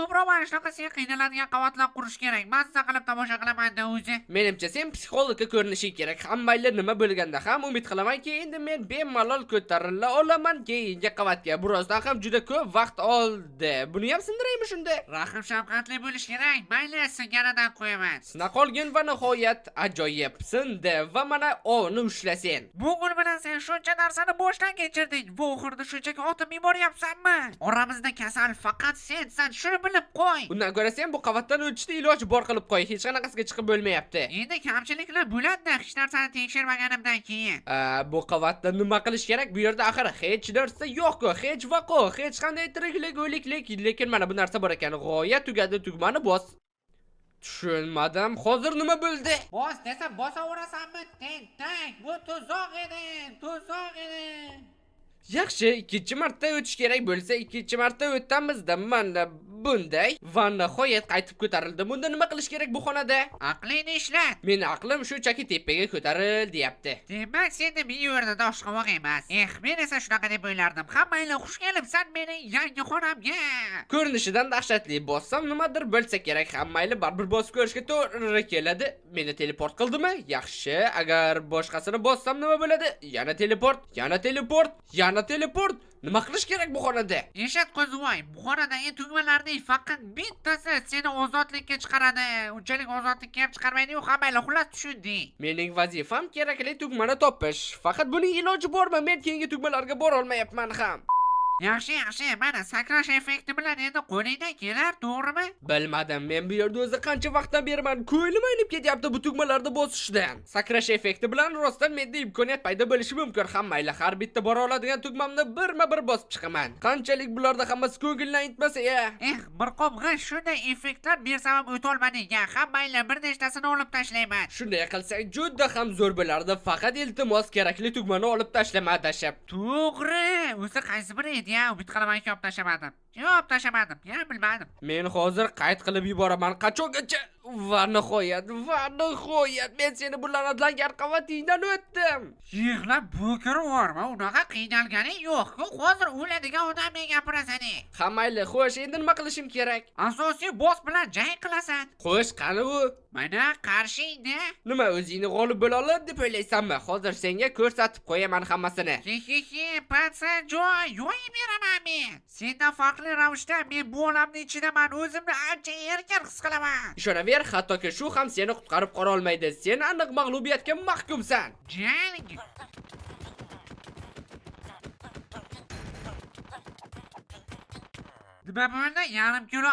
ko'proq mana shunaqa sen qiynaladigan qavatlar qurish kerak. Mazza qilib tomosha qilaman-da o'zi. Menimcha sen psixologga ko'rinishing kerak. Hammanglar nima bo'lganda ham umid qilamanki, endi men bemalol ko'tarila olaman keyingi qavatga. Birozdan ham juda ko'p vaqt oldi. Buni ham sindiraymi shunda? Rahim shafqatli bo'lish kerak. Mayli, singaridan qo'yaman. Sina qolgin va nihoyat ajoyib sindi va mana ovni ushlasen. Bu g'ul bilan sen shuncha narsani boshdan kechirding. Bu oxirida shunchaki otib yuboryapsanmi? Oramizda kasal faqat sensan, shuni bilib qo'y. Undan ko'ra sen bu qavatdan o'tishda iloji bor qilib qo'y. Hech qanaqasiga chiqib bo'lmayapti. Endi kamchiliklar bo'ladi, hech narsani tekshirmaganimdan keyin. Bu qavatda nima qilish kerak? Bu yerda axir hech narsa yo'q-ku, hech vaqo, hech qanday tiriklik, o'liklik, lekin mana bu narsa bor ekan. G'oya tugadi, tugmani bos. Tushunmadim. Hozir nima bo'ldi? Bos desa bosaverasanmi? Tentak, bu tuzoq edi, tuzoq edi. Yaxshi, ikkinchi marta o'tish kerak bo'lsa, ikkinchi marta o'tamiz-da. Mana bunday va nihoyat qaytib ko'tarildi. Bunda nima qilish kerak bu xonada? Aqlingni ishlat. Meni aqlim shunchaki tepaga ko'taril, deyapti. Demak, senda bir yerda doshqovoq emas. Men esa shunaqa deb o'ylardim. Hammanglar xush kelibsan mening yangi xonamga. Ko'rinishidan dahshatli bossam nimadir bo'lsa kerak. Hammanglar baribir bosib ko'rishga to'g'ri keladi. Meni teleport qildimi? Yaxshi. Agar boshqasini bossam nima bo'ladi? Yana teleport, yana teleport, yana teleport. Nima qilish kerak bu xonada? Eshit qo'zivoy, bu xonadagi tugmalarning faqat bittasi seni ozodlikka chiqaradi. Unchalik ozodlikka ham chiqarmaydi-yu, hammanglar xullas tushunding. Mening vazifam kerakli tugmani topish. Faqat buning iloji bormi? Men keyingi tugmalarga bora olmayapman ham. Yaxshi, mana sakrash effekti bilan endi qo'lingdan kelar, to'g'rimi? Bilmadim, men bu yerda o'zi qancha vaqtdan beriman ko'nglim aynib ketyapti bu tugmalarda bosishdan. Sakrash effekti bilan rostdan menda imkoniyat paydo bo'lishi mumkin. Hammanglar har bitta bora oladigan tugmamni birma-bir bosib chiqaman. Qanchalik bularda hammasi ko'ngilni aytmasa-ya. Bir qop g'ash shunday effektlar bersam ham o'tolmading. Hammanglar bir nechtasini olib tashlayman. Shunday qilsang juda ham zo'r bo'lardi. Faqat iltimos kerakli tugmani olib tashlama adashib. To'g'ri. O'zi qaysi biri edi? Umid qilamanki olib tashlamadim. Yo'q, tashlamadim. Bilmadim. Men hozir qayd qilib yuboraman. Qachongacha? Va nihoyat men seni bu la'natlangan qavatingdan o'tdim. Yig'lab bo'kirvorma, unaqa qiynalganing yo'q-ku. Hozir o'ladigan odamga gapirasan. Hammanglar, xo'sh, endi nima qilishim kerak? Asosiy boss bilan jang qilasan. Xo'sh, qani u? Mana qarshingda. Nima, o'zingni g'olib bo'la oladi deb o'ylaysanmi? Hozir senga ko'rsatib qo'yaman hammasini. Patsa joy, yo'yib beraman men. Sendan farqli ravishda men bu olamning ichidaman, o'zimni ancha erkin his qilaman. Ishonaver, hattoki shu ham seni qutqarib qora olmaydi. Sen aniq mag'lubiyatga mahkumsan. Jang. Nima bo'ldi? Yarim kilo